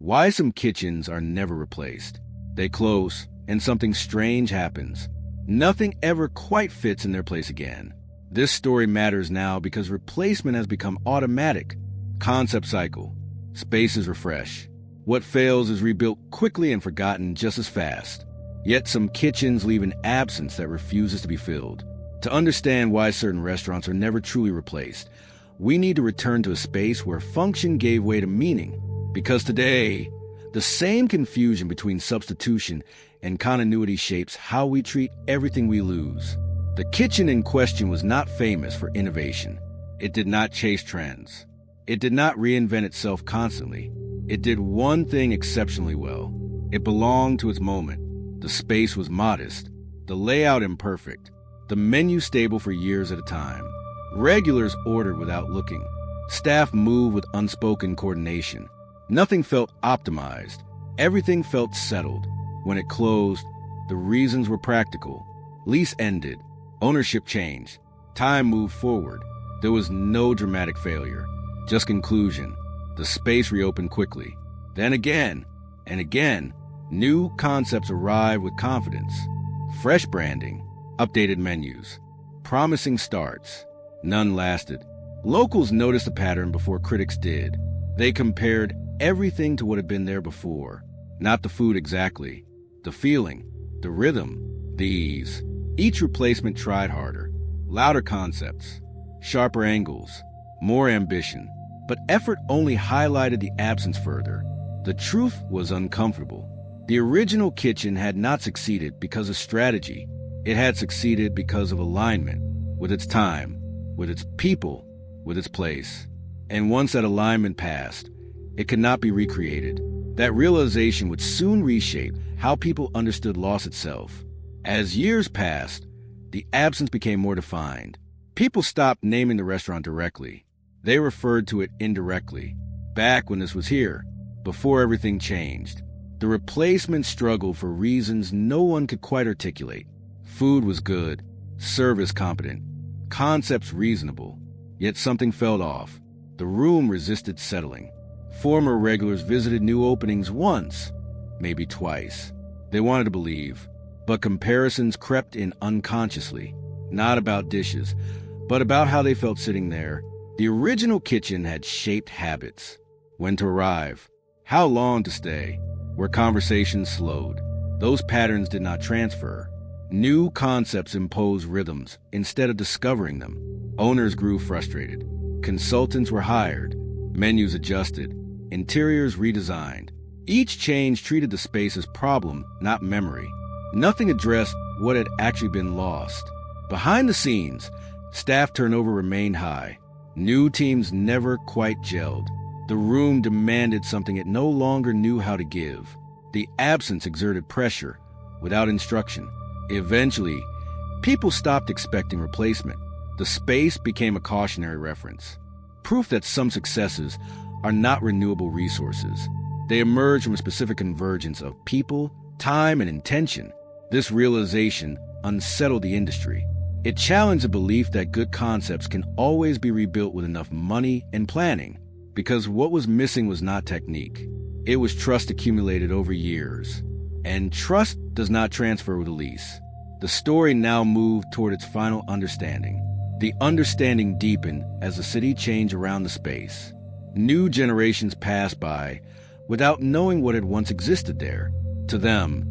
Why some kitchens are never replaced. They close, and something strange happens. Nothing ever quite fits in their place again. This story matters now because replacement has become automatic. Concept cycle. Spaces refresh. What fails is rebuilt quickly and forgotten just as fast. Yet some kitchens leave an absence that refuses to be filled. To understand why certain restaurants are never truly replaced, we need to return to a space where function gave way to meaning. Because today, the same confusion between substitution and continuity shapes how we treat everything we lose. The kitchen in question was not famous for innovation. It did not chase trends. It did not reinvent itself constantly. It did one thing exceptionally well. It belonged to its moment. The space was modest, the layout imperfect, the menu stable for years at a time. Regulars ordered without looking. Staff moved with unspoken coordination. Nothing felt optimized. Everything felt settled. When it closed, the reasons were practical. Lease ended. Ownership changed. Time moved forward. There was no dramatic failure, just conclusion. The space reopened quickly. Then again and again, new concepts arrived with confidence. Fresh branding, updated menus, promising starts. None lasted. Locals noticed the pattern before critics did. They compared everything to what had been there before. Not the food exactly. The feeling, the rhythm, the ease. Each replacement tried harder. Louder concepts, sharper angles, more ambition. But effort only highlighted the absence further. The truth was uncomfortable. The original kitchen had not succeeded because of strategy. It had succeeded because of alignment, with its time, with its people, with its place. And once that alignment passed, it could not be recreated. That realization would soon reshape how people understood loss itself. As years passed, the absence became more defined. People stopped naming the restaurant directly. They referred to it indirectly. Back when this was here, before everything changed, the replacement struggled for reasons no one could quite articulate. Food was good, service competent, concepts reasonable, yet something felt off. The room resisted settling. Former regulars visited new openings once, maybe twice. They wanted to believe, but comparisons crept in unconsciously, not about dishes, but about how they felt sitting there. The original kitchen had shaped habits. When to arrive, how long to stay, where conversations slowed. Those patterns did not transfer. New concepts imposed rhythms instead of discovering them. Owners grew frustrated. Consultants were hired. Menus adjusted. Interiors redesigned. Each change treated the space as problem, not memory. Nothing addressed what had actually been lost. Behind the scenes, staff turnover remained high. New teams never quite gelled. The room demanded something it no longer knew how to give. The absence exerted pressure without instruction. Eventually, people stopped expecting replacement. The space became a cautionary reference. Proof that some successes are not renewable resources. They emerge from a specific convergence of people, time, and intention. This realization unsettled the industry. It challenged the belief that good concepts can always be rebuilt with enough money and planning, because what was missing was not technique. It was trust accumulated over years. And trust does not transfer with a lease. The story now moved toward its final understanding. The understanding deepened as the city changed around the space. New generations passed by without knowing what had once existed there. To them,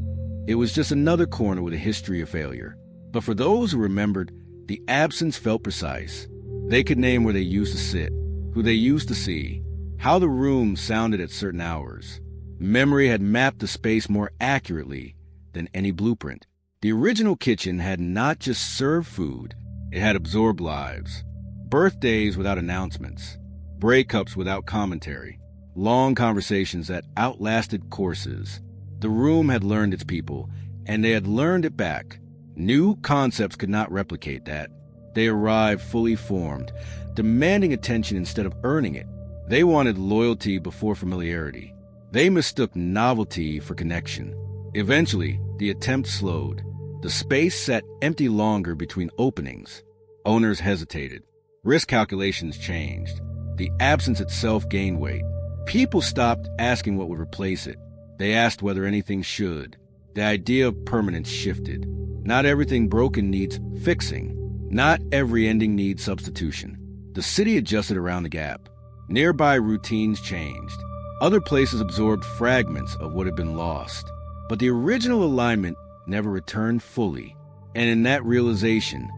it was just another corner with a history of failure. But for those who remembered, the absence felt precise. They could name where they used to sit, who they used to see, how the room sounded at certain hours. Memory had mapped the space more accurately than any blueprint. The original kitchen had not just served food, it had absorbed lives. Birthdays without announcements, breakups without commentary, long conversations that outlasted courses. The room had learned its people, and they had learned it back. New concepts could not replicate that. They arrived fully formed, demanding attention instead of earning it. They wanted loyalty before familiarity. They mistook novelty for connection. Eventually, the attempt slowed. The space sat empty longer between openings. Owners hesitated. Risk calculations changed. The absence itself gained weight. People stopped asking what would replace it. They asked whether anything should. The idea of permanence shifted. Not everything broken needs fixing. Not every ending needs substitution. The city adjusted around the gap. Nearby routines changed. Other places absorbed fragments of what had been lost. But the original alignment never returned fully. And in that realization,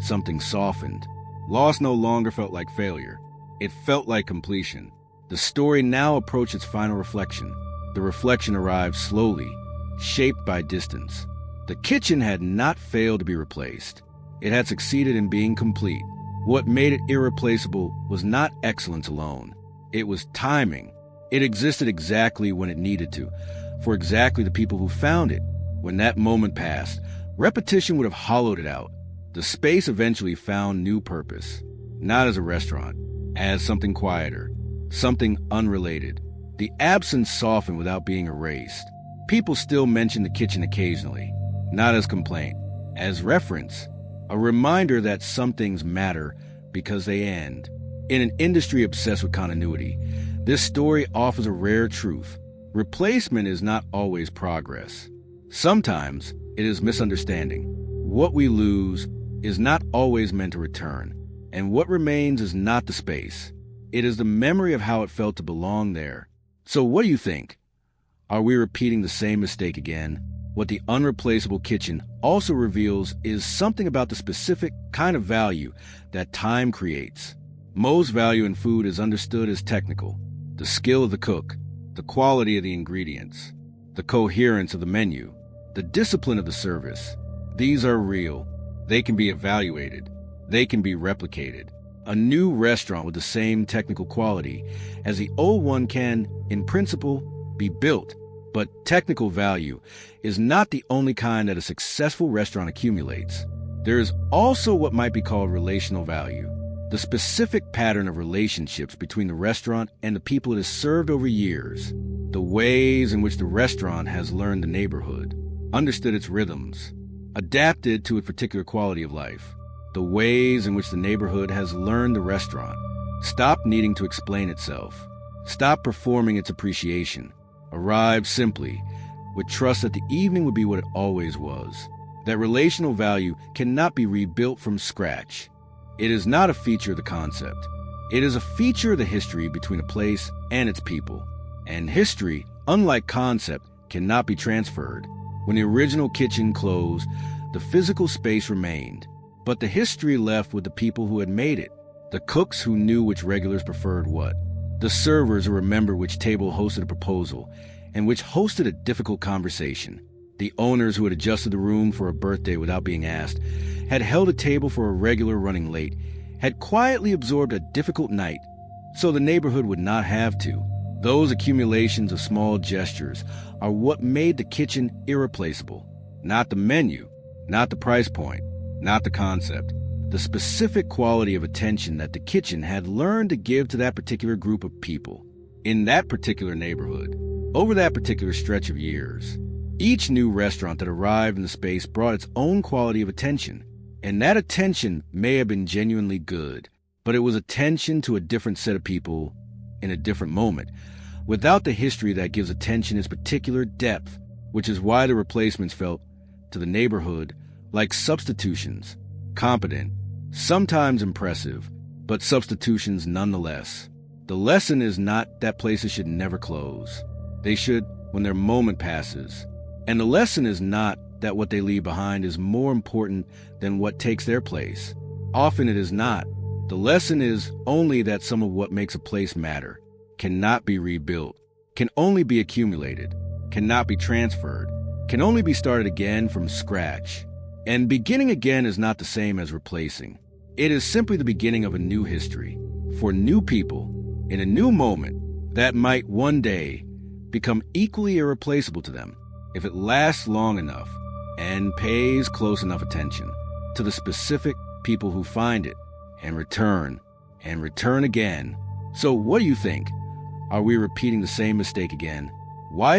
something softened. Loss no longer felt like failure. It felt like completion. The story now approached its final reflection. The reflection arrived slowly, shaped by distance. The kitchen had not failed to be replaced. It had succeeded in being complete. What made it irreplaceable was not excellence alone. It was timing. It existed exactly when it needed to, for exactly the people who found it. When that moment passed, repetition would have hollowed it out. The space eventually found new purpose, not as a restaurant, as something quieter, something unrelated. The absence softened without being erased. People still mention the kitchen occasionally, not as complaint, as reference, a reminder that some things matter because they end. In an industry obsessed with continuity, this story offers a rare truth. Replacement is not always progress. Sometimes it is misunderstanding. What we lose is not always meant to return, and what remains is not the space. It is the memory of how it felt to belong there. So what do you think? Are we repeating the same mistake again? What the unreplaceable kitchen also reveals is something about the specific kind of value that time creates. Most value in food is understood as technical. The skill of the cook, the quality of the ingredients, the coherence of the menu, the discipline of the service. These are real. They can be evaluated. They can be replicated. A new restaurant with the same technical quality as the old one can, in principle, be built. But technical value is not the only kind that a successful restaurant accumulates. There is also what might be called relational value, the specific pattern of relationships between the restaurant and the people it has served over years, the ways in which the restaurant has learned the neighborhood, understood its rhythms, adapted to its particular quality of life, the ways in which the neighborhood has learned the restaurant, stopped needing to explain itself, stopped performing its appreciation, arrived simply with trust that the evening would be what it always was. That relational value cannot be rebuilt from scratch. It is not a feature of the concept. It is a feature of the history between a place and its people. And history, unlike concept, cannot be transferred. When the original kitchen closed, the physical space remained, but the history left with the people who had made it, the cooks who knew which regulars preferred what, the servers who remembered which table hosted a proposal and which hosted a difficult conversation, the owners who had adjusted the room for a birthday without being asked, had held a table for a regular running late, had quietly absorbed a difficult night so the neighborhood would not have to. Those accumulations of small gestures are what made the kitchen irreplaceable. Not the menu, not the price point, not the concept. The specific quality of attention that the kitchen had learned to give to that particular group of people, in that particular neighborhood, over that particular stretch of years. Each new restaurant that arrived in the space brought its own quality of attention, and that attention may have been genuinely good, but it was attention to a different set of people in a different moment, without the history that gives attention its particular depth, which is why the replacements felt, to the neighborhood, like substitutions, competent, sometimes impressive, but substitutions nonetheless. The lesson is not that places should never close. They should when their moment passes. And the lesson is not that what they leave behind is more important than what takes their place. Often it is not. The lesson is only that some of what makes a place matter cannot be rebuilt, can only be accumulated, cannot be transferred, can only be started again from scratch. And beginning again is not the same as replacing. It is simply the beginning of a new history, for new people, in a new moment, that might one day become equally irreplaceable to them, if it lasts long enough and pays close enough attention to the specific people who find it and return again. So what do you think? Are we repeating the same mistake again? Why